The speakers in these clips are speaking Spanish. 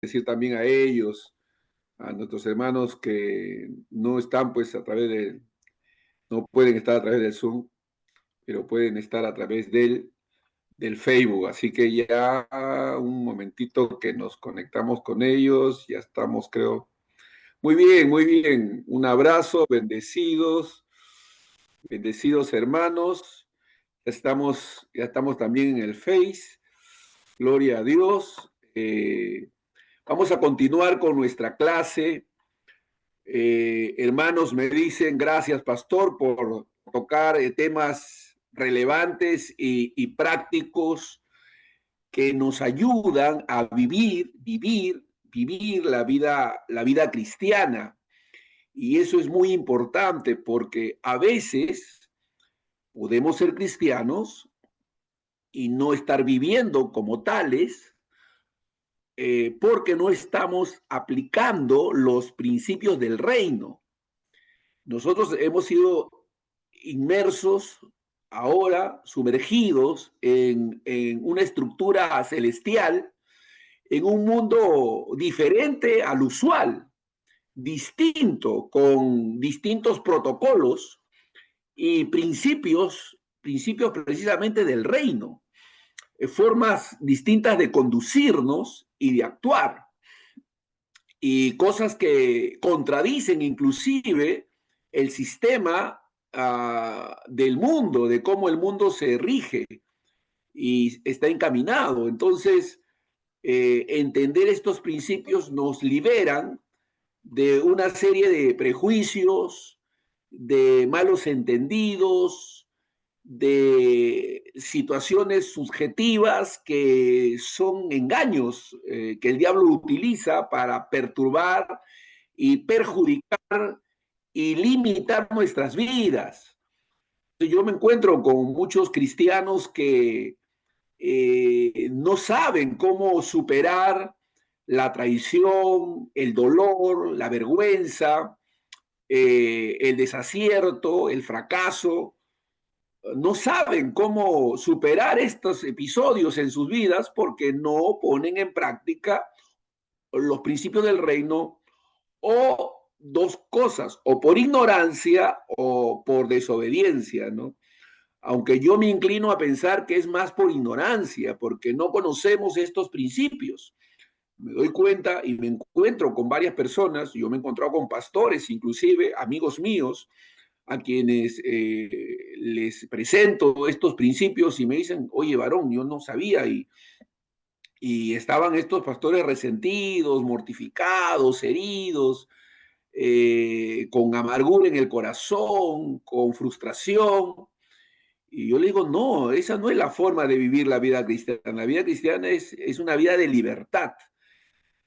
decir también a ellos, a nuestros hermanos que no están pues a través de, no pueden estar a través del Zoom, pero pueden estar a través del Facebook. Así que ya un momentito que nos conectamos con ellos, ya estamos, creo. Muy bien, muy bien. Un abrazo, bendecidos, bendecidos hermanos. Ya estamos también en el Face. Gloria a Dios. Vamos a continuar con nuestra clase. Hermanos, me dicen, gracias, pastor, por tocar temas relevantes y prácticos que nos ayudan a vivir la vida cristiana. Y eso es muy importante porque a veces podemos ser cristianos y no estar viviendo como tales porque no estamos aplicando los principios del reino. Nosotros hemos sido inmersos ahora, sumergidos en una estructura celestial, en un mundo diferente al usual, distinto, con distintos protocolos y principios precisamente del reino, formas distintas de conducirnos y de actuar, y cosas que contradicen inclusive el sistema del mundo, de cómo el mundo se rige y está encaminado. Entonces, entender estos principios nos liberan de una serie de prejuicios, de malos entendidos, de situaciones subjetivas que son engaños que el diablo utiliza para perturbar y perjudicar y limitar nuestras vidas. Yo me encuentro con muchos cristianos que no saben cómo superar la traición, el dolor, la vergüenza, el desacierto, el fracaso. No saben cómo superar estos episodios en sus vidas porque no ponen en práctica los principios del reino, o dos cosas, o por ignorancia o por desobediencia, ¿no? Aunque yo me inclino a pensar que es más por ignorancia, porque no conocemos estos principios. Me doy cuenta y me encuentro con varias personas, yo me he encontrado con pastores, inclusive amigos míos, a quienes les presento estos principios y me dicen, oye, varón, yo no sabía, y estaban estos pastores resentidos, mortificados, heridos, con amargura en el corazón, con frustración. Y yo le digo, no, esa no es la forma de vivir la vida cristiana. La vida cristiana es una vida de libertad,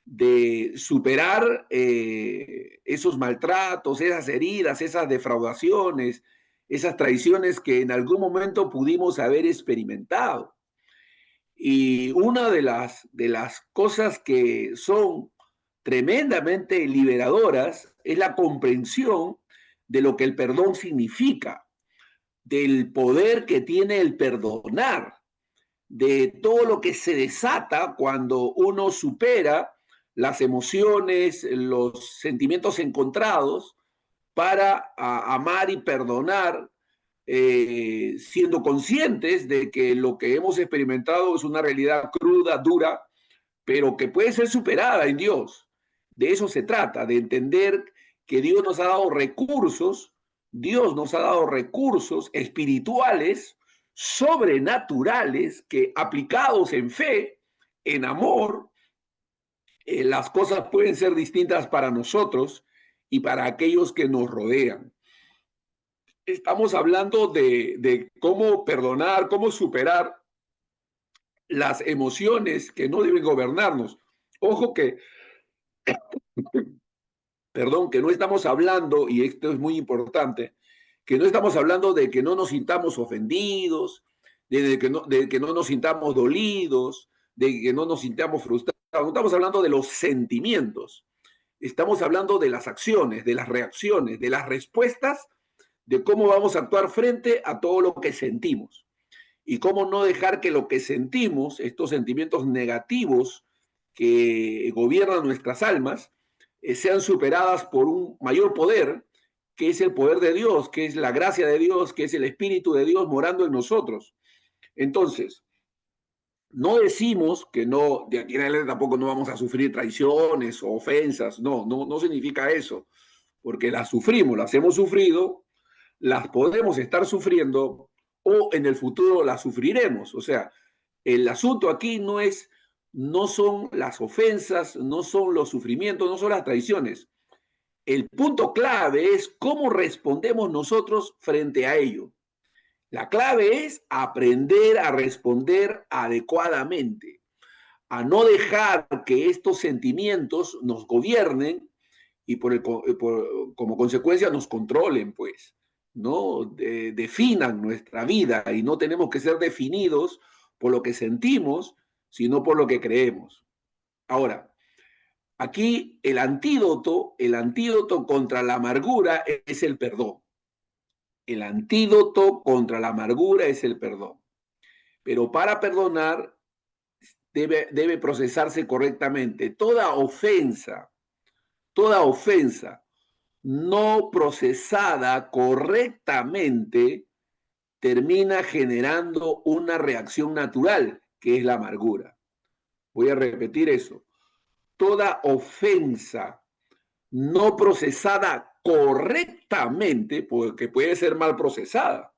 de superar esos maltratos, esas heridas, esas defraudaciones, esas traiciones que en algún momento pudimos haber experimentado. Y una de las cosas que son tremendamente liberadoras es la comprensión de lo que el perdón significa, del poder que tiene el perdonar, de todo lo que se desata cuando uno supera las emociones, los sentimientos encontrados para amar y perdonar, siendo conscientes de que lo que hemos experimentado es una realidad cruda, dura, pero que puede ser superada en Dios. De eso se trata, de entender que Dios nos ha dado recursos espirituales, sobrenaturales, que aplicados en fe, en amor, las cosas pueden ser distintas para nosotros y para aquellos que nos rodean. Estamos hablando de cómo perdonar, cómo superar las emociones que no deben gobernarnos. Ojo que, perdón, que no estamos hablando, y esto es muy importante, que no estamos hablando de que no nos sintamos ofendidos, de que no nos sintamos dolidos, de que no nos sintamos frustrados. No estamos hablando de los sentimientos. Estamos hablando de las acciones, de las reacciones, de las respuestas, de cómo vamos a actuar frente a todo lo que sentimos. Y cómo no dejar que lo que sentimos, estos sentimientos negativos que gobiernan nuestras almas sean superadas por un mayor poder, que es el poder de Dios, que es la gracia de Dios, que es el Espíritu de Dios morando en nosotros. Entonces, no decimos que no, de aquí en adelante tampoco no vamos a sufrir traiciones o ofensas, no significa eso, porque las sufrimos, las hemos sufrido, las podemos estar sufriendo o en el futuro las sufriremos. O sea, el asunto aquí no son las ofensas, no son los sufrimientos, no son las traiciones. El punto clave es cómo respondemos nosotros frente a ello. La clave es aprender a responder adecuadamente, a no dejar que estos sentimientos nos gobiernen y como consecuencia nos controlen, pues, ¿no? Definan nuestra vida y no tenemos que ser definidos por lo que sentimos, sino por lo que creemos. Ahora, aquí el antídoto contra la amargura es el perdón. El antídoto contra la amargura es el perdón. Pero para perdonar debe procesarse correctamente. Toda ofensa no procesada correctamente termina generando una reacción natural, que es la amargura. Voy a repetir eso. Toda ofensa no procesada correctamente, porque puede ser mal procesada.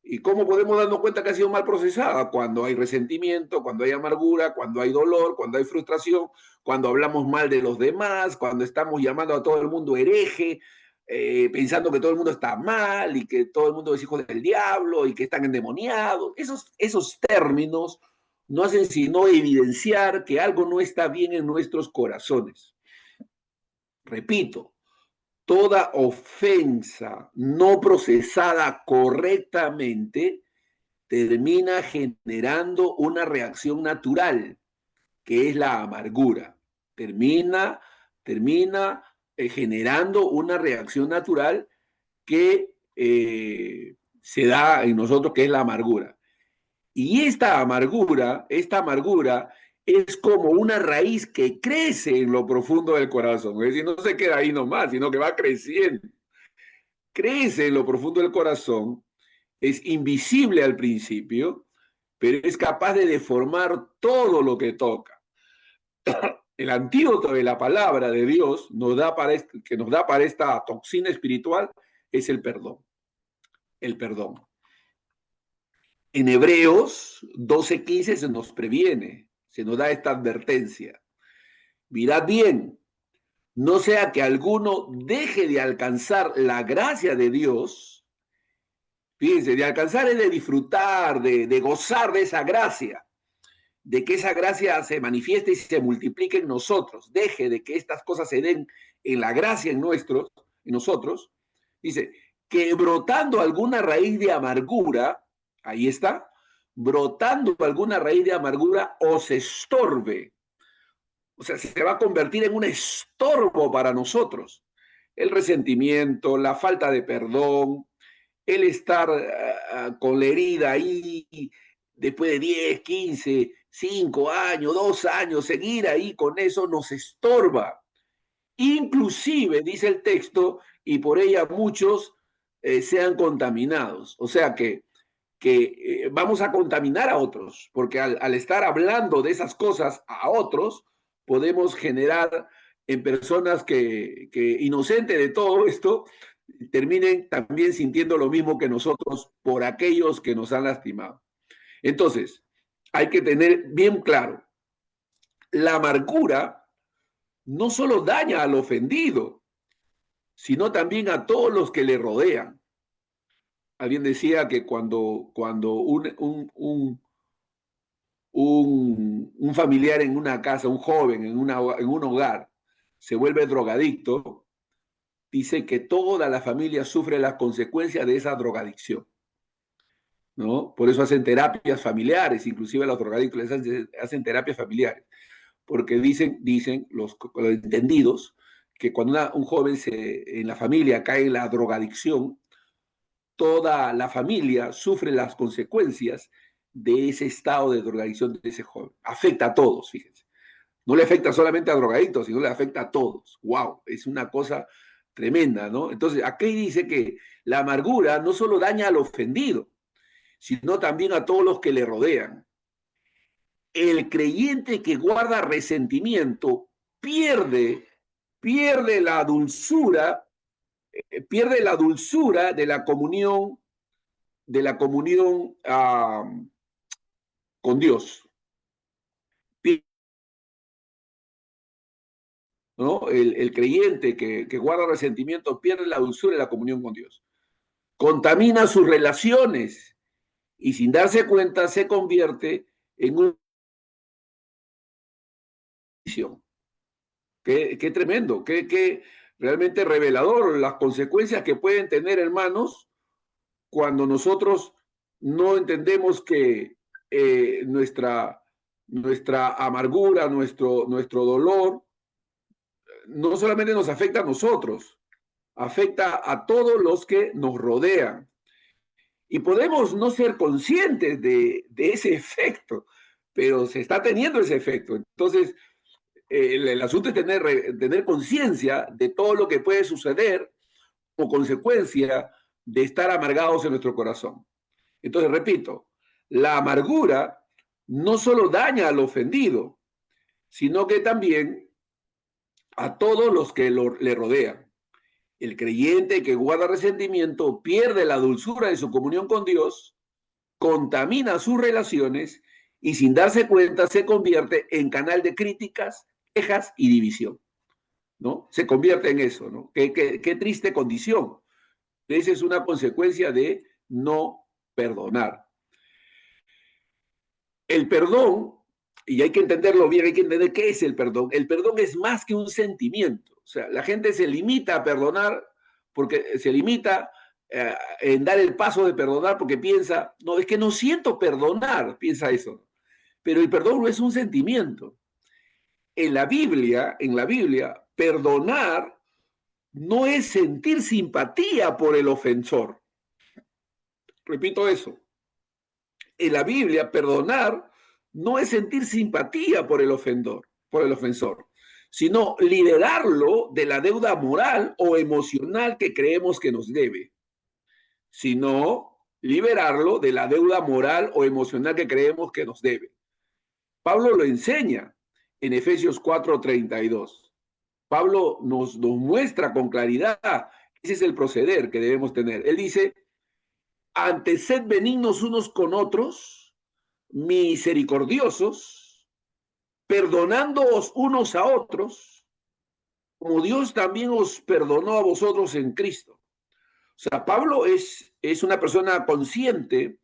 ¿Y cómo podemos darnos cuenta que ha sido mal procesada? Cuando hay resentimiento, cuando hay amargura, cuando hay dolor, cuando hay frustración, cuando hablamos mal de los demás, cuando estamos llamando a todo el mundo hereje, pensando que todo el mundo está mal y que todo el mundo es hijo del diablo y que están endemoniados. Esos términos no hacen sino evidenciar que algo no está bien en nuestros corazones. Repito, toda ofensa no procesada correctamente termina generando una reacción natural, que es la amargura. Termina generando una reacción natural que se da en nosotros, que es la amargura. Y esta amargura es como una raíz que crece en lo profundo del corazón. Es decir, no se queda ahí nomás, sino que va creciendo. Crece en lo profundo del corazón, es invisible al principio, pero es capaz de deformar todo lo que toca. El antídoto de la palabra de Dios que nos da para esta toxina espiritual es el perdón. El perdón. En Hebreos 12:15 se nos previene, se nos da esta advertencia. Mirad bien, no sea que alguno deje de alcanzar la gracia de Dios. Fíjense, de alcanzar es de disfrutar, de gozar de esa gracia, de que esa gracia se manifieste y se multiplique en nosotros. Deje de que estas cosas se den en la gracia en nosotros. Dice, que brotando alguna raíz de amargura, ahí está, brotando alguna raíz de amargura os estorbe. O sea, se va a convertir en un estorbo para nosotros. El resentimiento, la falta de perdón, el estar con la herida ahí después de 10, 15, 5 años, 2 años, seguir ahí con eso nos estorba. Inclusive, dice el texto, y por ella muchos sean contaminados. O sea que vamos a contaminar a otros, porque al estar hablando de esas cosas a otros, podemos generar en personas que inocentes de todo esto, terminen también sintiendo lo mismo que nosotros por aquellos que nos han lastimado. Entonces, hay que tener bien claro, la amargura no solo daña al ofendido, sino también a todos los que le rodean. Alguien decía que cuando un familiar en una casa, un joven en un hogar, se vuelve drogadicto, dice que toda la familia sufre las consecuencias de esa drogadicción, ¿no? Por eso hacen terapias familiares, inclusive a los drogadictos les hacen terapias familiares, porque dicen los entendidos que cuando un joven en la familia cae en la drogadicción, toda la familia sufre las consecuencias de ese estado de drogadicción de ese joven. Afecta a todos, fíjense. No le afecta solamente a drogadictos, sino le afecta a todos. ¡Wow! Es una cosa tremenda, ¿no? Entonces, aquí dice que la amargura no solo daña al ofendido, sino también a todos los que le rodean. El creyente que guarda resentimiento pierde, pierde la dulzura, pierde la dulzura de la comunión con Dios. ¿No? El creyente que guarda resentimiento pierde la dulzura de la comunión con Dios. Contamina sus relaciones y sin darse cuenta se convierte en una visión. Qué tremendo, qué realmente revelador las consecuencias que pueden tener, hermanos, cuando nosotros no entendemos que nuestra amargura, nuestro dolor, no solamente nos afecta a nosotros, afecta a todos los que nos rodean. Y podemos no ser conscientes de ese efecto, pero se está teniendo ese efecto. Entonces, el asunto es tener conciencia de todo lo que puede suceder como consecuencia de estar amargados en nuestro corazón. Entonces, repito, la amargura no solo daña al ofendido, sino que también a todos los que le rodean. El creyente que guarda resentimiento pierde la dulzura de su comunión con Dios, contamina sus relaciones y sin darse cuenta se convierte en canal de críticas, quejas y división, ¿no? Se convierte en eso, ¿no? Qué triste condición. Esa es una consecuencia de no perdonar. El perdón, y hay que entenderlo bien, hay que entender qué es el perdón. El perdón es más que un sentimiento. O sea, la gente se limita a perdonar porque se limita en dar el paso de perdonar porque piensa, no, es que no siento perdonar, piensa eso. Pero el perdón no es un sentimiento. En la Biblia, perdonar no es sentir simpatía por el ofensor. Repito eso. En la Biblia, perdonar no es sentir simpatía por el ofensor, sino liberarlo de la deuda moral o emocional que creemos que nos debe, sino liberarlo de la deuda moral o emocional que creemos que nos debe. Pablo lo enseña en Efesios 4:32. Pablo nos muestra con claridad, ese es el proceder que debemos tener. Él dice, antes sed benignos unos con otros, misericordiosos, perdonándoos unos a otros, como Dios también os perdonó a vosotros en Cristo. O sea, Pablo es una persona consciente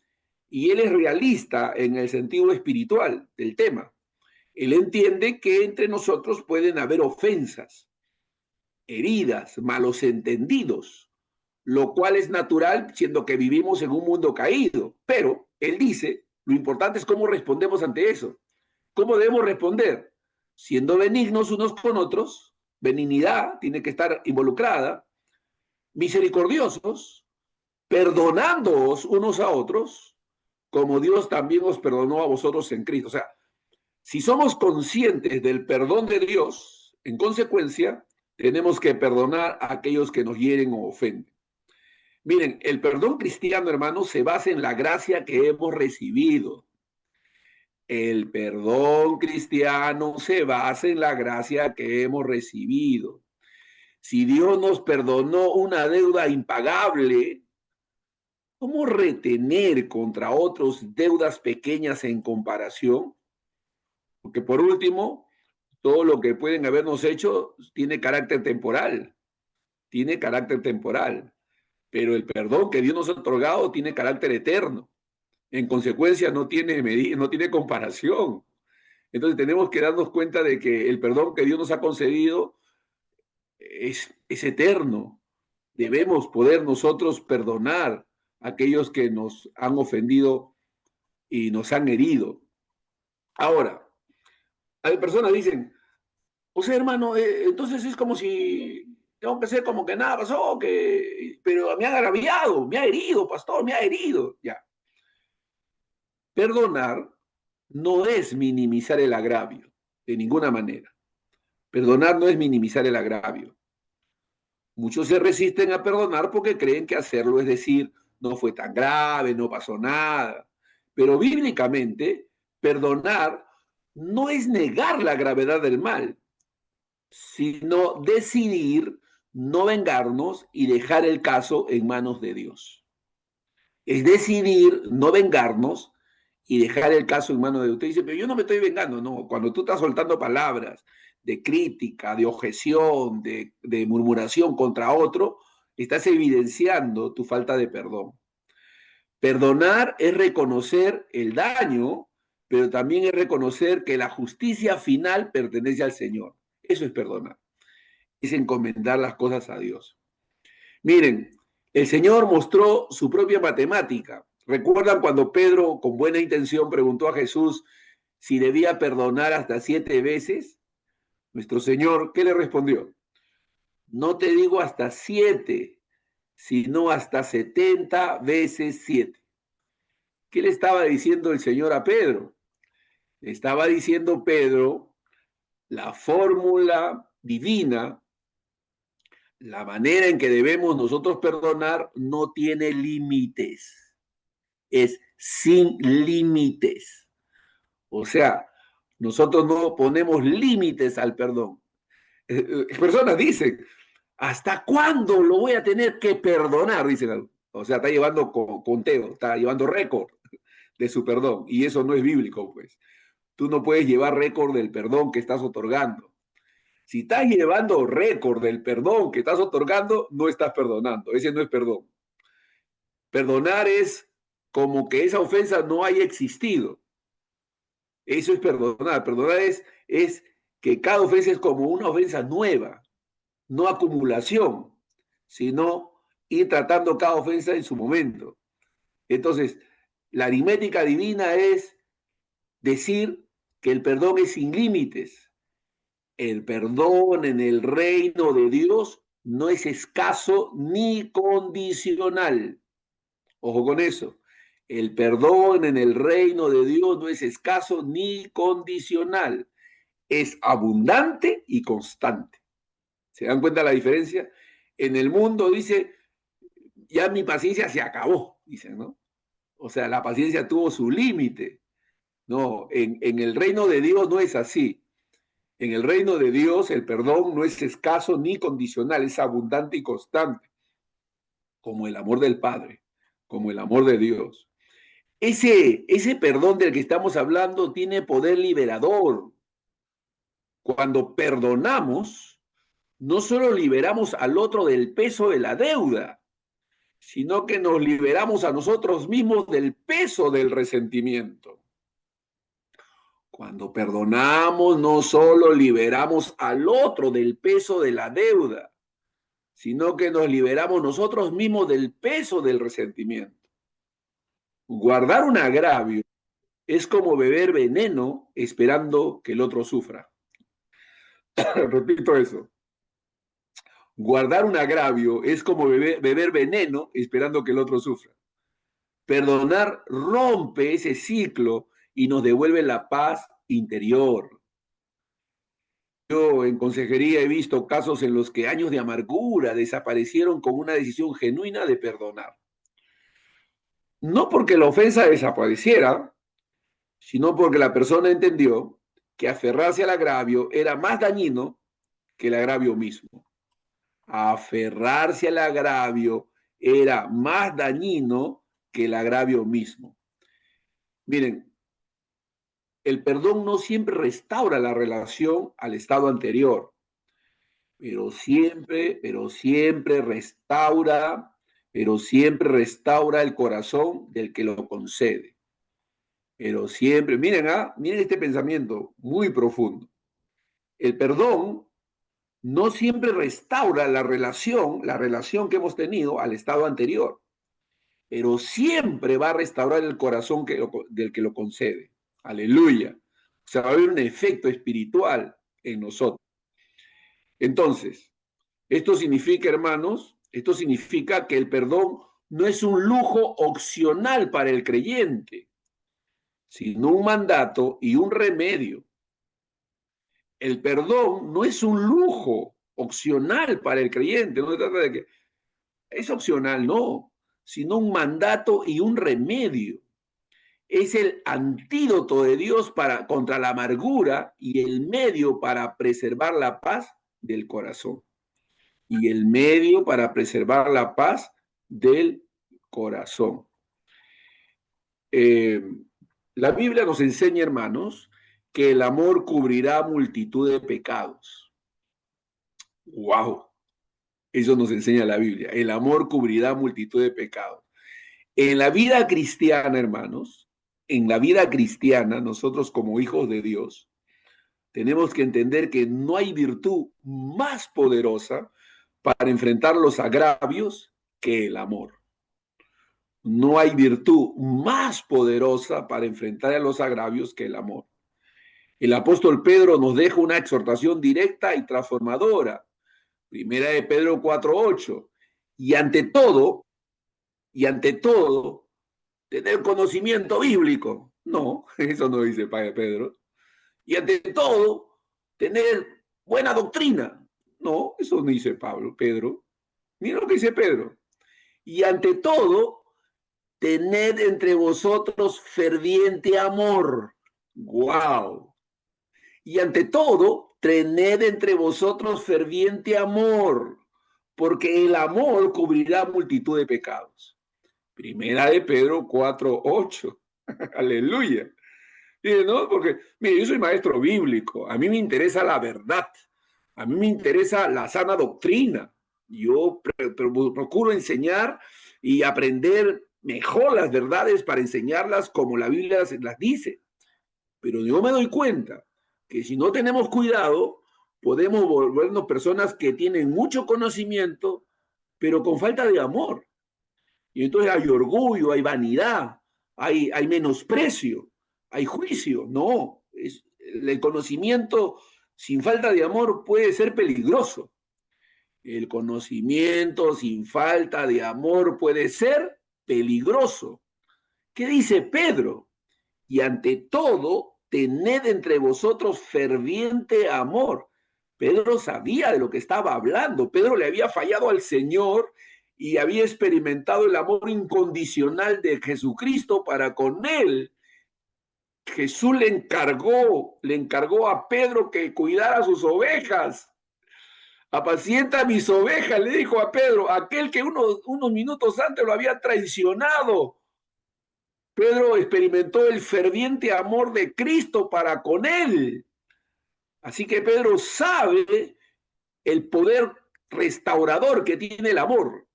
y él es realista en el sentido espiritual del tema. Él entiende que entre nosotros pueden haber ofensas, heridas, malos entendidos, lo cual es natural siendo que vivimos en un mundo caído. Pero él dice, lo importante es cómo respondemos ante eso. ¿Cómo debemos responder? Siendo benignos unos con otros, benignidad tiene que estar involucrada, misericordiosos, perdonándoos unos a otros, como Dios también os perdonó a vosotros en Cristo. O sea, si somos conscientes del perdón de Dios, en consecuencia, tenemos que perdonar a aquellos que nos hieren o ofenden. Miren, el perdón cristiano, hermanos, se basa en la gracia que hemos recibido. El perdón cristiano se basa en la gracia que hemos recibido. Si Dios nos perdonó una deuda impagable, ¿cómo retener contra otros deudas pequeñas en comparación? Porque por último, todo lo que pueden habernos hecho tiene carácter temporal, pero el perdón que Dios nos ha otorgado tiene carácter eterno. En consecuencia, no tiene comparación. Entonces tenemos que darnos cuenta de que el perdón que Dios nos ha concedido es eterno. Debemos poder nosotros perdonar a aquellos que nos han ofendido y nos han herido. Ahora, hay personas que dicen, o sea, hermano, entonces es como si tengo que ser como que nada pasó, pero me ha agraviado, me ha herido, pastor, me ha herido. Ya. Perdonar no es minimizar el agravio. de ninguna manera. Perdonar no es minimizar el agravio. Muchos se resisten a perdonar porque creen que hacerlo es decir, no fue tan grave, no pasó nada. Pero bíblicamente, perdonar no es negar la gravedad del mal, sino decidir no vengarnos y dejar el caso en manos de Dios. Es decidir no vengarnos y dejar el caso en manos de Dios. Usted dice, pero yo no me estoy vengando. No, cuando tú estás soltando palabras de crítica, de objeción, de murmuración contra otro, estás evidenciando tu falta de perdón. Perdonar es reconocer el daño, pero también es reconocer que la justicia final pertenece al Señor. Eso es perdonar. Es encomendar las cosas a Dios. Miren, el Señor mostró su propia matemática. ¿Recuerdan cuando Pedro, con buena intención, preguntó a Jesús si debía perdonar hasta 7 veces? Nuestro Señor, ¿qué le respondió? No te digo hasta 7, sino hasta 70 veces 7. ¿Qué le estaba diciendo el Señor a Pedro? Le estaba diciendo Pedro la fórmula divina, la manera en que debemos nosotros perdonar no tiene límites, es sin límites. O sea, nosotros no ponemos límites al perdón. Personas dicen, ¿hasta cuándo lo voy a tener que perdonar? Dicen, o sea, está llevando conteo, está llevando récord de su perdón. Y eso no es bíblico, pues. Tú no puedes llevar récord del perdón que estás otorgando. Si estás llevando récord del perdón que estás otorgando, no estás perdonando. Ese no es perdón. Perdonar es como que esa ofensa no haya existido. Eso es perdonar. Perdonar es que cada ofensa es como una ofensa nueva, no acumulación, sino ir tratando cada ofensa en su momento. Entonces, la aritmética divina es decir que el perdón es sin límites. El perdón en el reino de Dios no es escaso ni condicional. Ojo con eso. El perdón en el reino de Dios no es escaso ni condicional. Es abundante y constante. ¿Se dan cuenta la diferencia? En el mundo dice, ya mi paciencia se acabó, dicen, ¿no? O sea, la paciencia tuvo su límite. No, en el reino de Dios no es así. En el reino de Dios el perdón no es escaso ni condicional, es abundante y constante, como el amor del Padre, como el amor de Dios. Ese perdón del que estamos hablando tiene poder liberador. Cuando perdonamos, no solo liberamos al otro del peso de la deuda, sino que nos liberamos a nosotros mismos del peso del resentimiento. Cuando perdonamos, no solo liberamos al otro del peso de la deuda, sino que nos liberamos nosotros mismos del peso del resentimiento. Guardar un agravio es como beber veneno esperando que el otro sufra. Repito eso. Guardar un agravio es como beber veneno esperando que el otro sufra. Perdonar rompe ese ciclo y nos devuelve la paz interior. Yo en consejería he visto casos en los que años de amargura desaparecieron con una decisión genuina de perdonar. No porque la ofensa desapareciera, sino porque la persona entendió que aferrarse al agravio era más dañino que el agravio mismo. Aferrarse al agravio era más dañino que el agravio mismo. Miren, el perdón no siempre restaura la relación al estado anterior, pero siempre restaura el corazón del que lo concede. Pero siempre, miren este pensamiento muy profundo. El perdón no siempre restaura la relación que hemos tenido al estado anterior, pero siempre va a restaurar el corazón del que lo concede. Aleluya. O sea, va a haber un efecto espiritual en nosotros. Entonces, esto significa, hermanos, esto significa que el perdón no es un lujo opcional para el creyente, sino un mandato y un remedio. el perdón no es un lujo opcional para el creyente, no se trata de que es opcional, no, sino un mandato y un remedio. Es el antídoto de Dios contra la amargura y el medio para preservar la paz del corazón. Y el medio para preservar la paz del corazón. La Biblia nos enseña, hermanos, que el amor cubrirá multitud de pecados. ¡Wow! Eso nos enseña la Biblia. El amor cubrirá multitud de pecados. En la vida cristiana, hermanos, en la vida cristiana, nosotros como hijos de Dios, tenemos que entender que no hay virtud más poderosa para enfrentar los agravios que el amor. No hay virtud más poderosa para enfrentar a los agravios que el amor. El apóstol Pedro nos deja una exhortación directa y transformadora. Primera de Pedro 4:8. Y ante todo, tener conocimiento bíblico. No, eso no dice Padre Pedro. Y ante todo, tener buena doctrina. No, eso no dice Pedro. Mira lo que dice Pedro. Y ante todo, tened entre vosotros ferviente amor. ¡Wow! Y ante todo, tened entre vosotros ferviente amor, porque el amor cubrirá multitud de pecados. Primera de Pedro 4:8. Aleluya. Dice, no, porque, mire, yo soy maestro bíblico, a mí me interesa la verdad, a mí me interesa la sana doctrina. Yo procuro enseñar y aprender mejor las verdades para enseñarlas como la Biblia las dice. Pero yo me doy cuenta que si no tenemos cuidado, podemos volvernos personas que tienen mucho conocimiento, pero con falta de amor. Y entonces hay orgullo, hay vanidad, hay menosprecio, hay juicio. No, el conocimiento sin falta de amor puede ser peligroso. El conocimiento sin falta de amor puede ser peligroso. ¿Qué dice Pedro? Y ante todo, tened entre vosotros ferviente amor. Pedro sabía de lo que estaba hablando. Pedro le había fallado al Señor y había experimentado el amor incondicional de Jesucristo para con él. Jesús le encargó a Pedro que cuidara sus ovejas. Apacienta mis ovejas, le dijo a Pedro, aquel que unos minutos antes lo había traicionado. Pedro experimentó el ferviente amor de Cristo para con él. Así que Pedro sabe el poder restaurador que tiene el amor.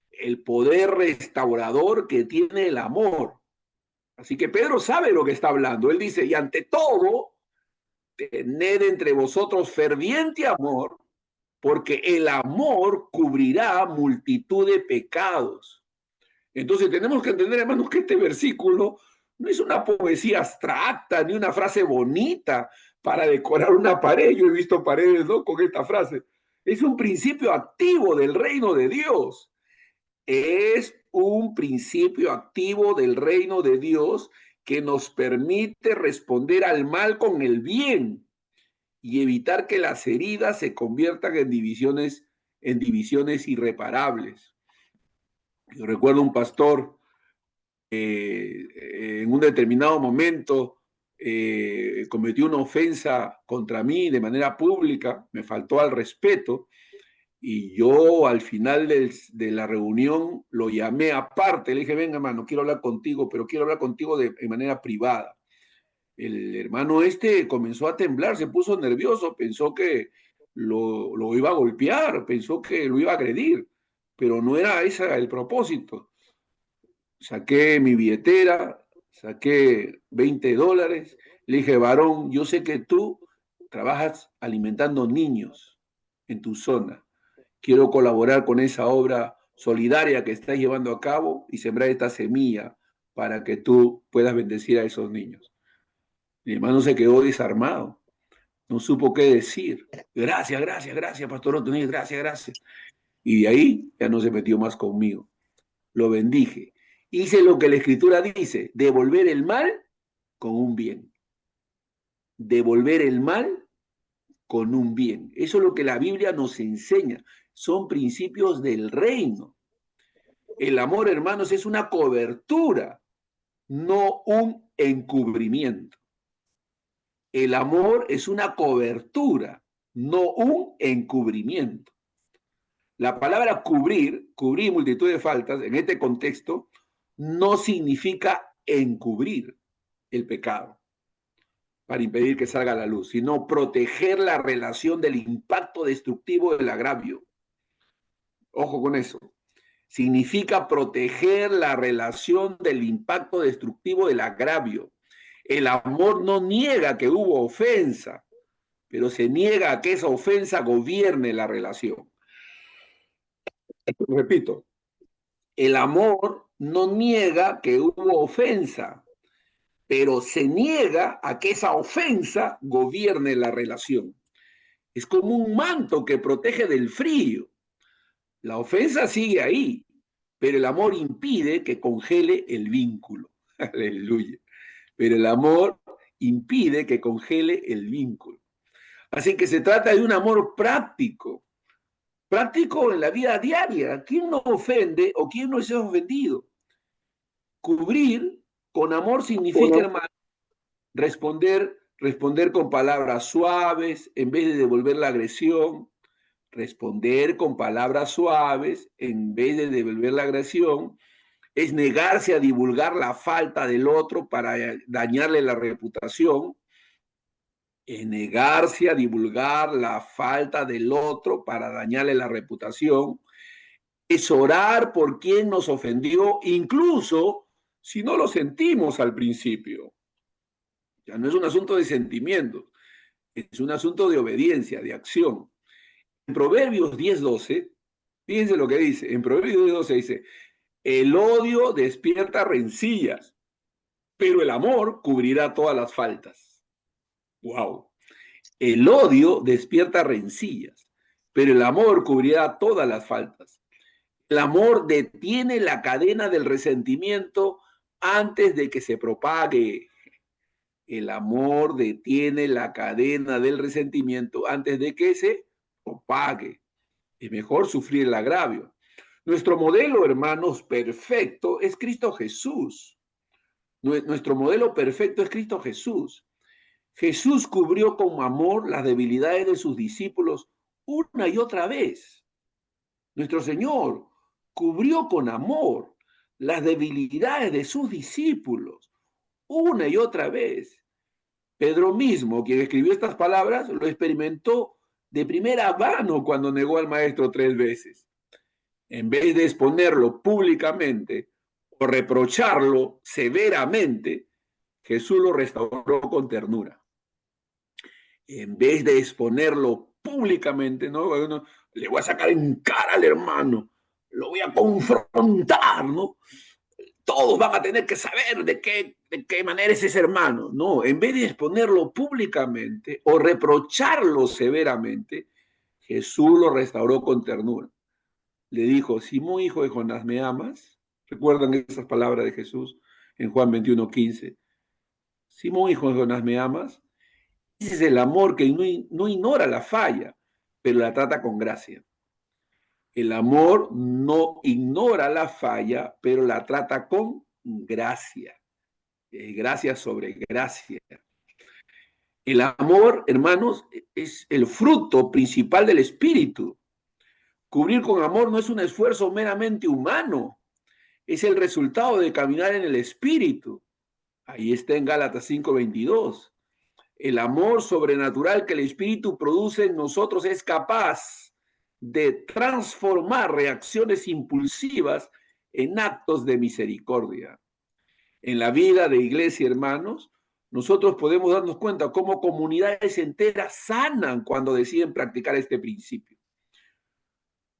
El poder restaurador que tiene el amor. Así que Pedro sabe lo que está hablando. Él dice, y ante todo, tened entre vosotros ferviente amor, porque el amor cubrirá multitud de pecados. Entonces tenemos que entender, hermanos, que este versículo no es una poesía abstracta ni una frase bonita para decorar una pared. Yo he visto paredes, ¿no?, con esta frase. Es un principio activo del reino de Dios. Es un principio activo del reino de Dios que nos permite responder al mal con el bien y evitar que las heridas se conviertan en divisiones irreparables. Yo recuerdo un pastor en un determinado momento cometió una ofensa contra mí de manera pública, me faltó al respeto, y yo al final de la reunión lo llamé aparte, le dije, venga hermano, quiero hablar contigo, pero quiero hablar contigo de manera privada. El hermano comenzó a temblar, se puso nervioso, pensó que lo iba a golpear, pensó que lo iba a agredir, pero no era ese el propósito. Saqué mi billetera, saqué $20, le dije, varón, yo sé que tú trabajas alimentando niños en tu zona. Quiero colaborar con esa obra solidaria que estás llevando a cabo y sembrar esta semilla para que tú puedas bendecir a esos niños. Mi hermano se quedó desarmado, no supo qué decir. Gracias, Pastor Otoniel, gracias. Y de ahí ya no se metió más conmigo. Lo bendije. Hice lo que la Escritura dice, devolver el mal con un bien. Devolver el mal con un bien. Eso es lo que la Biblia nos enseña. Son principios del reino. El amor, hermanos, es una cobertura, no un encubrimiento. El amor es una cobertura, no un encubrimiento. La palabra cubrir multitud de faltas, en este contexto, no significa encubrir el pecado para impedir que salga a la luz, sino proteger la relación del impacto destructivo del agravio. Ojo con eso. Significa proteger la relación del impacto destructivo del agravio. El amor no niega que hubo ofensa, pero se niega a que esa ofensa gobierne la relación. Repito, el amor no niega que hubo ofensa, pero se niega a que esa ofensa gobierne la relación. Es como un manto que protege del frío. La ofensa sigue ahí, pero el amor impide que congele el vínculo. Aleluya. Pero el amor impide que congele el vínculo. Así que se trata de un amor práctico, práctico en la vida diaria. ¿Quién no ofende o quién no es ofendido? Cubrir con amor significa, hermano, responder con palabras suaves en vez de devolver la agresión, responder con palabras suaves en vez de devolver la agresión, es negarse a divulgar la falta del otro para dañarle la reputación, es negarse a divulgar la falta del otro para dañarle la reputación, es orar por quien nos ofendió, incluso si no lo sentimos al principio. Ya no es un asunto de sentimientos, es un asunto de obediencia, de acción. En Proverbios 10:12, fíjense lo que dice, en Proverbios 10:12 dice, el odio despierta rencillas, pero el amor cubrirá todas las faltas. Wow. El odio despierta rencillas, pero el amor cubrirá todas las faltas. El amor detiene la cadena del resentimiento antes de que se propague. El amor detiene la cadena del resentimiento antes de que se propague. Es mejor sufrir el agravio. Nuestro modelo, hermanos, perfecto es Cristo Jesús. Nuestro modelo perfecto es Cristo Jesús. Jesús cubrió con amor las debilidades de sus discípulos una y otra vez. Nuestro Señor cubrió con amor las debilidades de sus discípulos una y otra vez. Pedro mismo, quien escribió estas palabras, lo experimentó de primera mano cuando negó al maestro 3 veces. En vez de exponerlo públicamente o reprocharlo severamente, Jesús lo restauró con ternura. En vez de exponerlo públicamente, ¿no? Bueno, le voy a sacar en cara al hermano, lo voy a confrontar, ¿no? Todos van a tener que saber de qué manera es ese hermano. No, en vez de exponerlo públicamente o reprocharlo severamente, Jesús lo restauró con ternura. Le dijo, Simón, hijo de Jonás, ¿me amas? ¿Recuerdan esas palabras de Jesús en Juan 21:15? Simón, hijo de Jonás, ¿me amas? Ese es el amor que no ignora la falla, pero la trata con gracia. El amor no ignora la falla, pero la trata con gracia. Gracia sobre gracia. El amor, hermanos, es el fruto principal del Espíritu. Cubrir con amor no es un esfuerzo meramente humano, es el resultado de caminar en el Espíritu. Ahí está en Gálatas 5:22. El amor sobrenatural que el Espíritu produce en nosotros es capaz de transformar reacciones impulsivas en actos de misericordia. En la vida de iglesia, hermanos, nosotros podemos darnos cuenta cómo comunidades enteras sanan cuando deciden practicar este principio.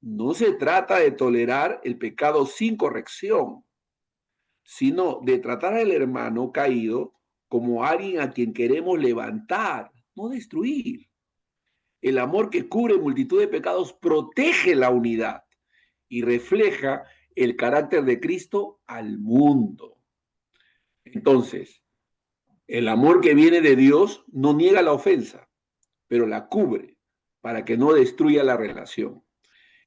No se trata de tolerar el pecado sin corrección, sino de tratar al hermano caído como alguien a quien queremos levantar, no destruir. El amor que cubre multitud de pecados protege la unidad y refleja el carácter de Cristo al mundo. Entonces, el amor que viene de Dios no niega la ofensa, pero la cubre para que no destruya la relación.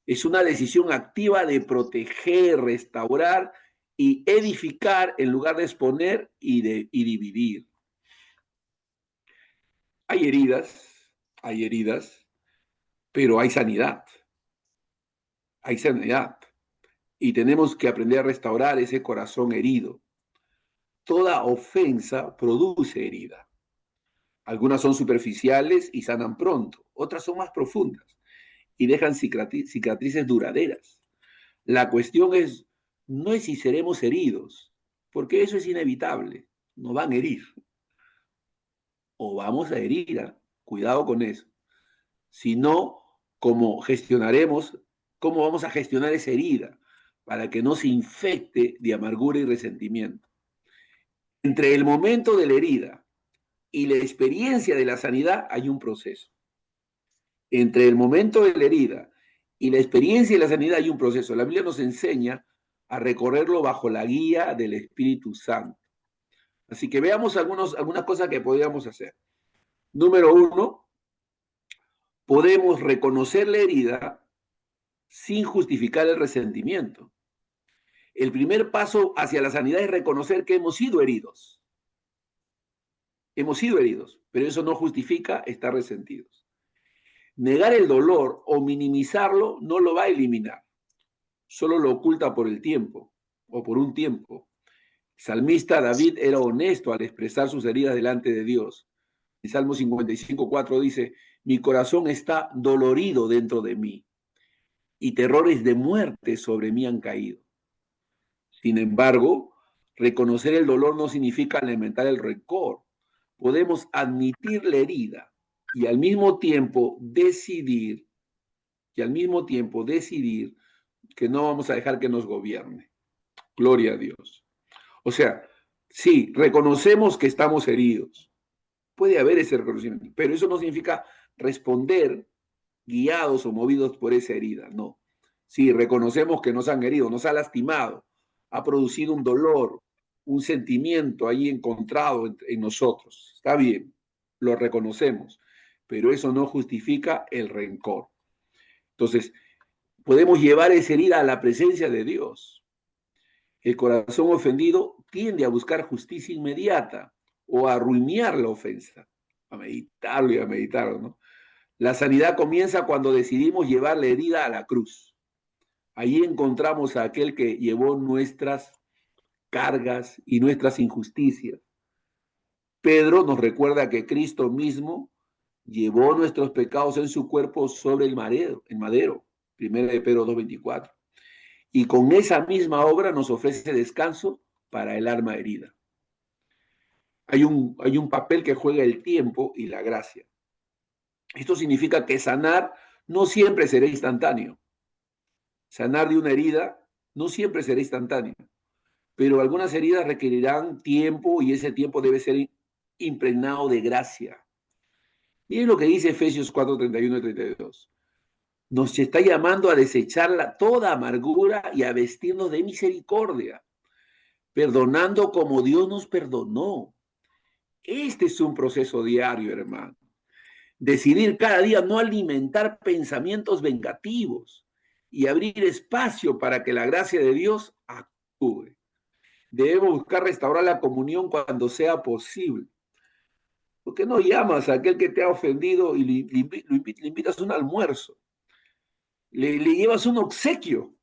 Es una decisión activa de proteger, restaurar y edificar en lugar de exponer y dividir. Hay heridas, pero hay sanidad. Hay sanidad. Y tenemos que aprender a restaurar ese corazón herido. Toda ofensa produce herida. Algunas son superficiales y sanan pronto, otras son más profundas y dejan cicatrices duraderas. La cuestión no es si seremos heridos, porque eso es inevitable, nos van a herir. O vamos a herir, cuidado con eso. Sino, cómo vamos a gestionar esa herida para que no se infecte de amargura y resentimiento. Entre el momento de la herida y la experiencia de la sanidad hay un proceso. Entre el momento de la herida y la experiencia de la sanidad hay un proceso. La Biblia nos enseña a recorrerlo bajo la guía del Espíritu Santo. Así que veamos algunas cosas que podríamos hacer. Número 1, podemos reconocer la herida sin justificar el resentimiento. El primer paso hacia la sanidad es reconocer que hemos sido heridos. Hemos sido heridos, pero eso no justifica estar resentidos. Negar el dolor o minimizarlo no lo va a eliminar, solo lo oculta por el tiempo o por un tiempo. El salmista David era honesto al expresar sus heridas delante de Dios. En Salmo 55:4 dice: mi corazón está dolorido dentro de mí y terrores de muerte sobre mí han caído. Sin embargo, reconocer el dolor no significa alimentar el rencor. Podemos admitir la herida y al mismo tiempo decidir que no vamos a dejar que nos gobierne. Gloria a Dios. O sea, sí, reconocemos que estamos heridos. Puede haber ese reconocimiento, pero eso no significa responder guiados o movidos por esa herida, no. Sí, reconocemos que nos han herido, nos ha lastimado, ha producido un dolor, un sentimiento ahí encontrado en nosotros. Está bien, lo reconocemos, pero eso no justifica el rencor. Entonces, podemos llevar esa herida a la presencia de Dios. El corazón ofendido tiende a buscar justicia inmediata o a rumiar la ofensa, a meditarlo y a meditarlo, ¿no? La sanidad comienza cuando decidimos llevar la herida a la cruz. Allí encontramos a aquel que llevó nuestras cargas y nuestras injusticias. Pedro nos recuerda que Cristo mismo llevó nuestros pecados en su cuerpo sobre el madero. 1 de Pedro 2:24. Y con esa misma obra nos ofrece descanso para el alma herida. Hay un papel que juega el tiempo y la gracia. Esto significa que sanar no siempre será instantáneo. Sanar de una herida no siempre será instantáneo, pero algunas heridas requerirán tiempo y ese tiempo debe ser impregnado de gracia. Miren lo que dice Efesios 4:31 y 32. Nos está llamando a desechar toda amargura y a vestirnos de misericordia, perdonando como Dios nos perdonó. Este es un proceso diario, hermano. Decidir cada día no alimentar pensamientos vengativos y abrir espacio para que la gracia de Dios actúe. Debemos buscar restaurar la comunión cuando sea posible. ¿Por qué no llamas a aquel que te ha ofendido y le invitas a un almuerzo? Le llevas un obsequio.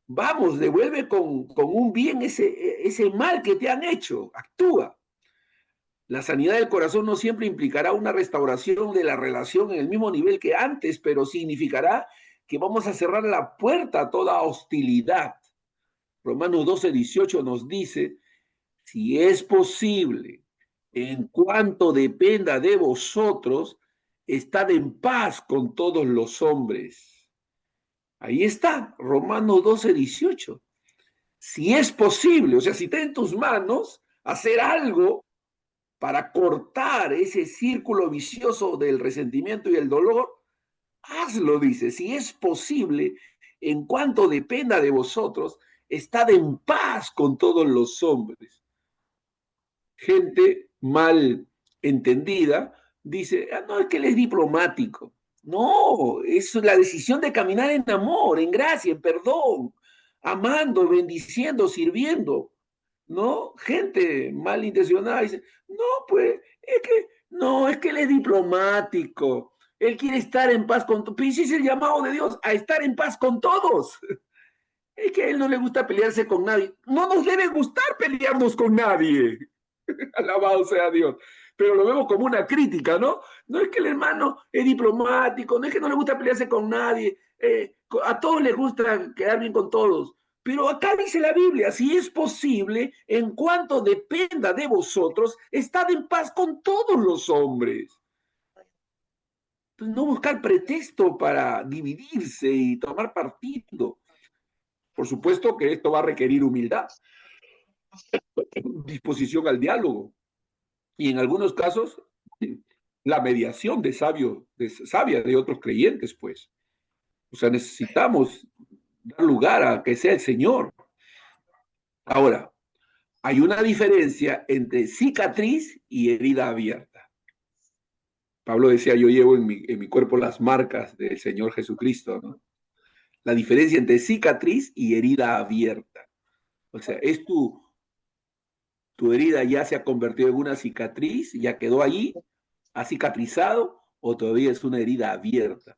Vamos, devuelve con un bien ese mal que te han hecho. Actúa. La sanidad del corazón no siempre implicará una restauración de la relación en el mismo nivel que antes, pero significará que vamos a cerrar la puerta a toda hostilidad. Romanos 12:18 nos dice: si es posible, en cuanto dependa de vosotros, estad en paz con todos los hombres. Ahí está, Romanos 12:18. Si es posible, o sea, si está en tus manos hacer algo para cortar ese círculo vicioso del resentimiento y el dolor, hazlo, dice. Si es posible, en cuanto dependa de vosotros, estad en paz con todos los hombres. Gente mal entendida dice, ah, no, es que él es diplomático. No, es la decisión de caminar en amor, en gracia, en perdón, amando, bendiciendo, sirviendo, ¿no? Gente malintencionada dice, no, pues, es que él es diplomático, él quiere estar en paz con todos. Pero ese es el llamado de Dios, a estar en paz con todos. Es que a él no le gusta pelearse con nadie. No nos debe gustar pelearnos con nadie. Alabado sea Dios. Pero lo vemos como una crítica, ¿no? No es que el hermano es diplomático, no es que no le gusta pelearse con nadie, a todos les gusta quedar bien con todos. Pero acá dice la Biblia, si es posible, en cuanto dependa de vosotros, estad en paz con todos los hombres. Entonces, no buscar pretexto para dividirse y tomar partido. Por supuesto que esto va a requerir humildad, disposición al diálogo y en algunos casos la mediación sabia de otros creyentes, pues. O sea, necesitamos dar lugar a que sea el Señor. Ahora, hay una diferencia entre cicatriz y herida abierta. Pablo decía, yo llevo en mi cuerpo las marcas del Señor Jesucristo, ¿no? La diferencia entre cicatriz y herida abierta. O sea, es tu herida ya se ha convertido en una cicatriz, ya quedó allí, ha cicatrizado, o todavía es una herida abierta.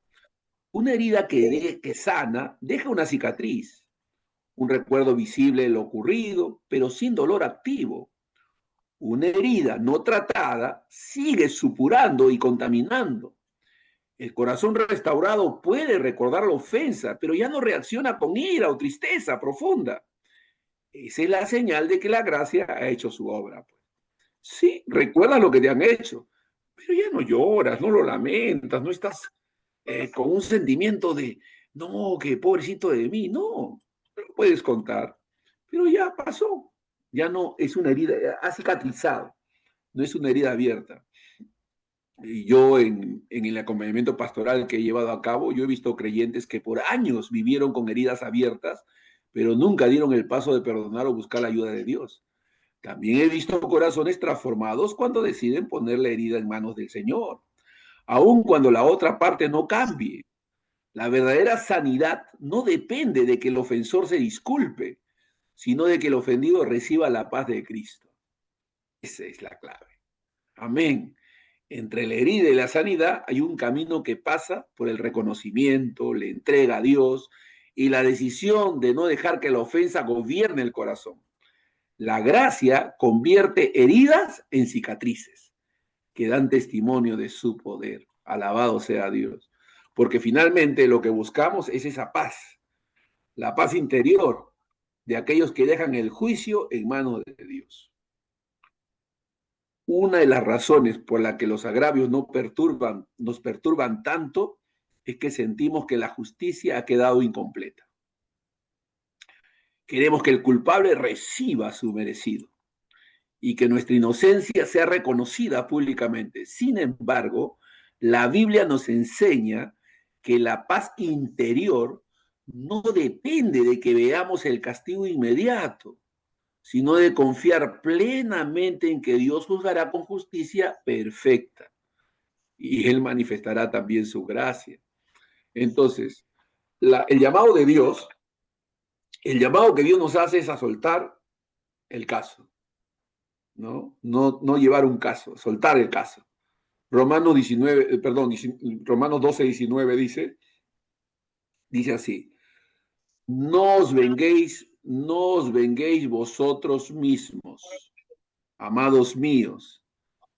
Una herida que sana deja una cicatriz, un recuerdo visible de lo ocurrido, pero sin dolor activo. Una herida no tratada sigue supurando y contaminando. El corazón restaurado puede recordar la ofensa, pero ya no reacciona con ira o tristeza profunda. Esa es la señal de que la gracia ha hecho su obra. Sí, recuerda lo que te han hecho, pero ya no lloras, no lo lamentas, no estás con un sentimiento de, no, que pobrecito de mí, no, lo puedes contar, pero ya pasó, ya no es una herida, ha cicatrizado, no es una herida abierta. Y yo en el acompañamiento pastoral que he llevado a cabo, yo he visto creyentes que por años vivieron con heridas abiertas, pero nunca dieron el paso de perdonar o buscar la ayuda de Dios. También he visto corazones transformados cuando deciden poner la herida en manos del Señor, aun cuando la otra parte no cambie. La verdadera sanidad no depende de que el ofensor se disculpe, sino de que el ofendido reciba la paz de Cristo. Esa es la clave. Amén. Entre la herida y la sanidad hay un camino que pasa por el reconocimiento, la entrega a Dios y la decisión de no dejar que la ofensa gobierne el corazón. La gracia convierte heridas en cicatrices que dan testimonio de su poder. Alabado sea Dios. Porque finalmente lo que buscamos es esa paz, la paz interior de aquellos que dejan el juicio en manos de Dios. Una de las razones por la que los agravios nos perturban tanto es que sentimos que la justicia ha quedado incompleta. Queremos que el culpable reciba su merecido y que nuestra inocencia sea reconocida públicamente. Sin embargo, la Biblia nos enseña que la paz interior no depende de que veamos el castigo inmediato, sino de confiar plenamente en que Dios juzgará con justicia perfecta y Él manifestará también su gracia. Entonces, el llamado de Dios, el llamado que Dios nos hace es a soltar el caso, no llevar un caso, soltar el caso. Romanos 19, Romanos 12, 19 dice así, no os venguéis vosotros mismos, amados míos,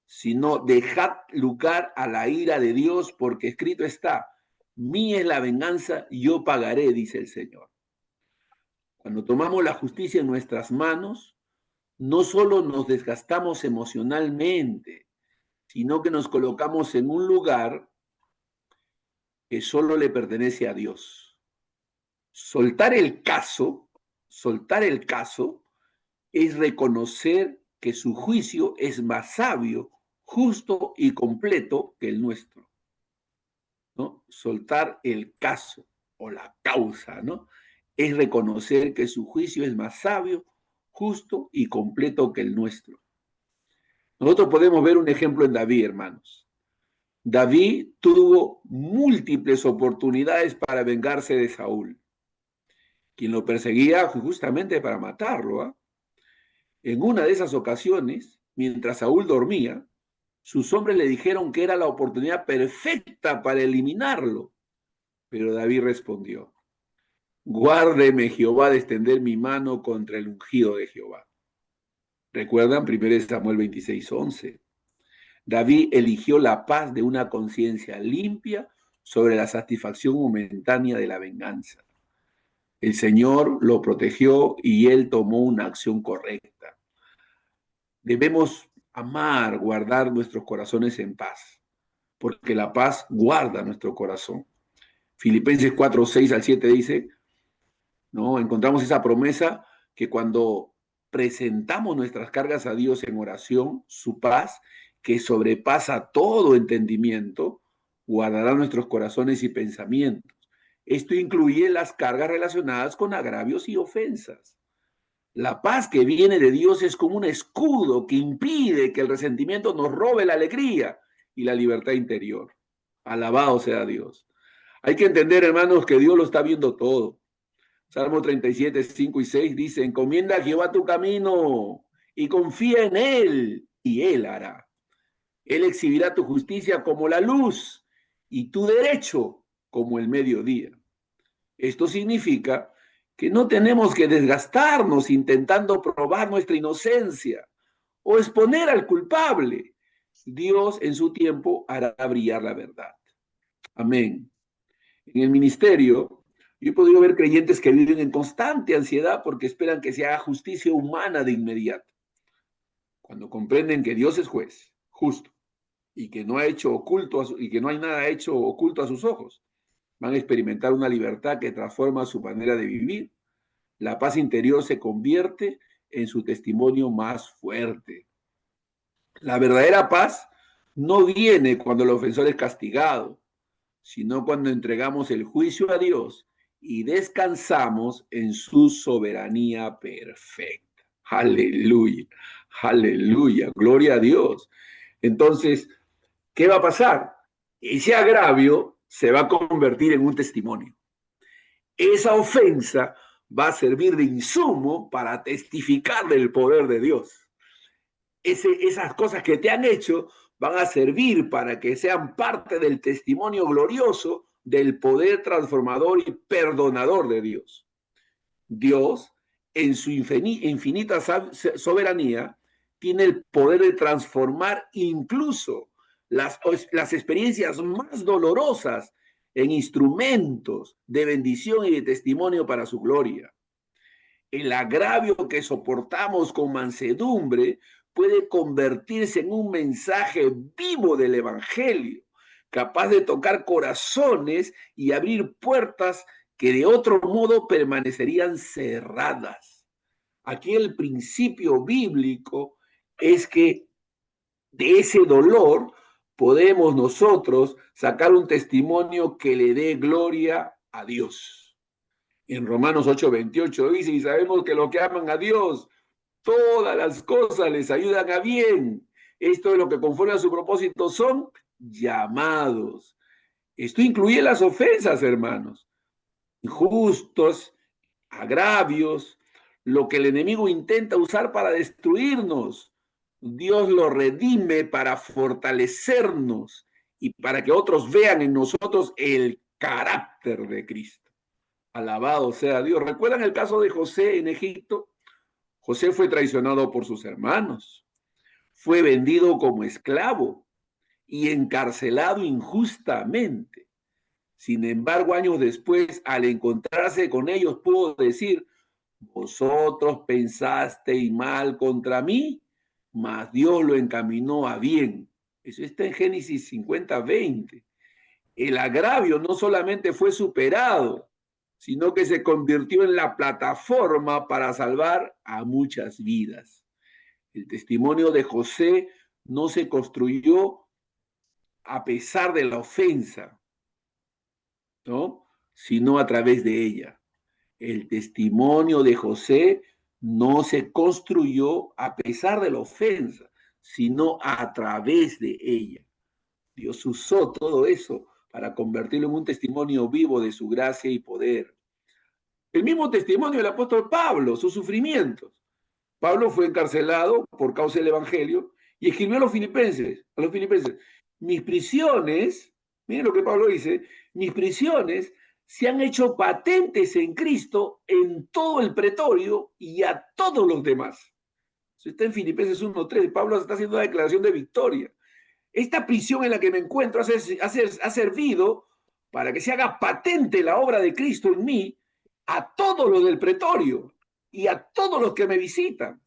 sino dejad lugar a la ira de Dios, porque escrito está, mía es la venganza, yo pagaré, dice el Señor. Cuando tomamos la justicia en nuestras manos, no solo nos desgastamos emocionalmente, sino que nos colocamos en un lugar que solo le pertenece a Dios. Soltar el caso es reconocer que su juicio es más sabio, justo y completo que el nuestro, ¿no? Soltar el caso o la causa, ¿no? Es reconocer que su juicio es más sabio, justo y completo que el nuestro. Nosotros podemos ver un ejemplo en David, hermanos. David tuvo múltiples oportunidades para vengarse de Saúl, quien lo perseguía justamente para matarlo, ¿eh? En una de esas ocasiones, mientras Saúl dormía, sus hombres le dijeron que era la oportunidad perfecta para eliminarlo. Pero David respondió: guárdeme Jehová de extender mi mano contra el ungido de Jehová. ¿Recuerdan? 1 Samuel 26:11. David eligió la paz de una conciencia limpia sobre la satisfacción momentánea de la venganza. El Señor lo protegió y él tomó una acción correcta. Debemos amar, guardar nuestros corazones en paz, porque la paz guarda nuestro corazón. Filipenses 4:6-7 dice, ¿no? Encontramos esa promesa que cuando presentamos nuestras cargas a Dios en oración, su paz, que sobrepasa todo entendimiento, guardará nuestros corazones y pensamientos. Esto incluye las cargas relacionadas con agravios y ofensas. La paz que viene de Dios es como un escudo que impide que el resentimiento nos robe la alegría y la libertad interior. Alabado sea Dios. Hay que entender, hermanos, que Dios lo está viendo todo. Salmo 37:5-6 dice, encomienda a Jehová tu camino y confía en él, y él hará. Él exhibirá tu justicia como la luz y tu derecho como el mediodía. Esto significa que no tenemos que desgastarnos intentando probar nuestra inocencia o exponer al culpable. Dios en su tiempo hará brillar la verdad. Amén. En el ministerio, yo he podido ver creyentes que viven en constante ansiedad porque esperan que se haga justicia humana de inmediato. Cuando comprenden que Dios es juez, justo, y que no ha hecho oculto y que no hay nada hecho oculto a sus ojos, van a experimentar una libertad que transforma su manera de vivir. La paz interior se convierte en su testimonio más fuerte. La verdadera paz no viene cuando el ofensor es castigado, sino cuando entregamos el juicio a Dios y descansamos en su soberanía perfecta. Aleluya, aleluya, gloria a Dios. Entonces, ¿qué va a pasar? Ese agravio se va a convertir en un testimonio. Esa ofensa va a servir de insumo para testificar del poder de Dios. Esas cosas que te han hecho van a servir para que sean parte del testimonio glorioso del poder transformador y perdonador de Dios. Dios, en su infinita soberanía, tiene el poder de transformar incluso las experiencias más dolorosas en instrumentos de bendición y de testimonio para su gloria. El agravio que soportamos con mansedumbre puede convertirse en un mensaje vivo del Evangelio, capaz de tocar corazones y abrir puertas que de otro modo permanecerían cerradas. Aquí el principio bíblico es que de ese dolor podemos nosotros sacar un testimonio que le dé gloria a Dios. En Romanos 8:28 dice, y sabemos que los que aman a Dios, todas las cosas les ayudan a bien. Esto es lo que conforme a su propósito son llamados. Esto incluye las ofensas, hermanos, injustos, agravios, lo que el enemigo intenta usar para destruirnos. Dios lo redime para fortalecernos y para que otros vean en nosotros el carácter de Cristo. Alabado sea Dios. ¿Recuerdan el caso de José en Egipto? José fue traicionado por sus hermanos, fue vendido como esclavo y encarcelado injustamente. Sin embargo, años después, al encontrarse con ellos, pudo decir, vosotros pensasteis mal contra mí, mas Dios lo encaminó a bien. Eso está en Génesis 50:20. El agravio no solamente fue superado, sino que se convirtió en la plataforma para salvar a muchas vidas. El testimonio de José no se construyó a pesar de la ofensa, ¿no? Sino a través de ella. El testimonio de José no se construyó a pesar de la ofensa, sino a través de ella. Dios usó todo eso para convertirlo en un testimonio vivo de su gracia y poder. El mismo testimonio del apóstol Pablo, sus sufrimientos. Pablo fue encarcelado por causa del Evangelio y escribió a los filipenses, mis prisiones, miren lo que Pablo dice, mis prisiones se han hecho patentes en Cristo en todo el pretorio y a todos los demás. Eso está en Filipenses 1:3. Pablo está haciendo una declaración de victoria. Esta prisión en la que me encuentro ha servido para que se haga patente la obra de Cristo en mí a todos los del pretorio y a todos los que me visitan.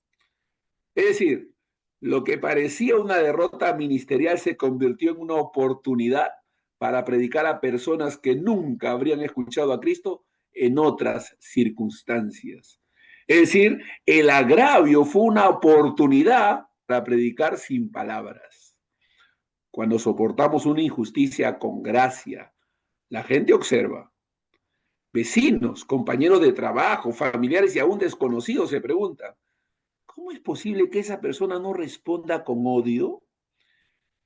Es decir, lo que parecía una derrota ministerial se convirtió en una oportunidad para predicar a personas que nunca habrían escuchado a Cristo en otras circunstancias. Es decir, el agravio fue una oportunidad para predicar sin palabras. Cuando soportamos una injusticia con gracia, la gente observa. Vecinos, compañeros de trabajo, familiares y aún desconocidos se preguntan, ¿cómo es posible que esa persona no responda con odio?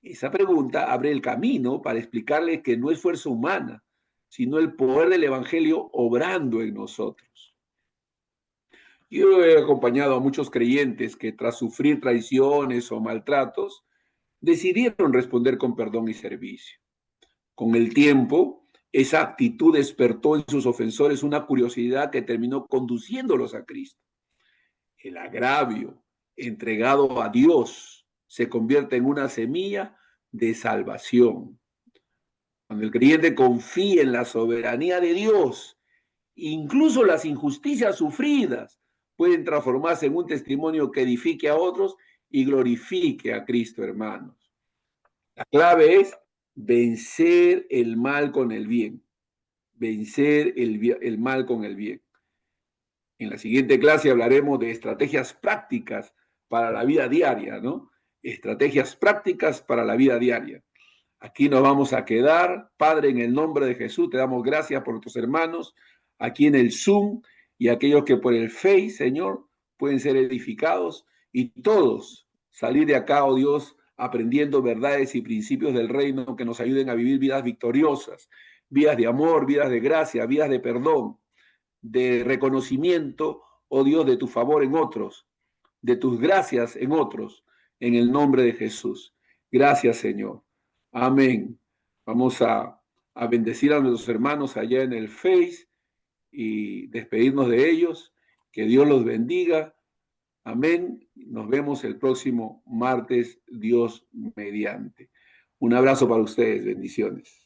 Esa pregunta abre el camino para explicarle que no es fuerza humana, sino el poder del Evangelio obrando en nosotros. Yo he acompañado a muchos creyentes que tras sufrir traiciones o maltratos, decidieron responder con perdón y servicio. Con el tiempo, esa actitud despertó en sus ofensores una curiosidad que terminó conduciéndolos a Cristo. El agravio entregado a Dios se convierte en una semilla de salvación. Cuando el creyente confía en la soberanía de Dios, incluso las injusticias sufridas pueden transformarse en un testimonio que edifique a otros y glorifique a Cristo, hermanos. La clave es vencer el mal con el bien. Vencer el mal con el bien. En la siguiente clase hablaremos de estrategias prácticas para la vida diaria, ¿no? Estrategias prácticas para la vida diaria. Aquí nos vamos a quedar. Padre, en el nombre de Jesús, te damos gracias por tus hermanos aquí en el Zoom y aquellos que por el Face, Señor, pueden ser edificados y todos salir de acá, oh Dios, aprendiendo verdades y principios del reino que nos ayuden a vivir vidas victoriosas, vidas de amor, vidas de gracia, vidas de perdón, de reconocimiento, oh Dios, de tu favor en otros, de tus gracias en otros, en el nombre de Jesús. Gracias, Señor. Amén. Vamos a bendecir a nuestros hermanos allá en el Face y despedirnos de ellos. Que Dios los bendiga. Amén. Nos vemos el próximo martes, Dios mediante. Un abrazo para ustedes. Bendiciones.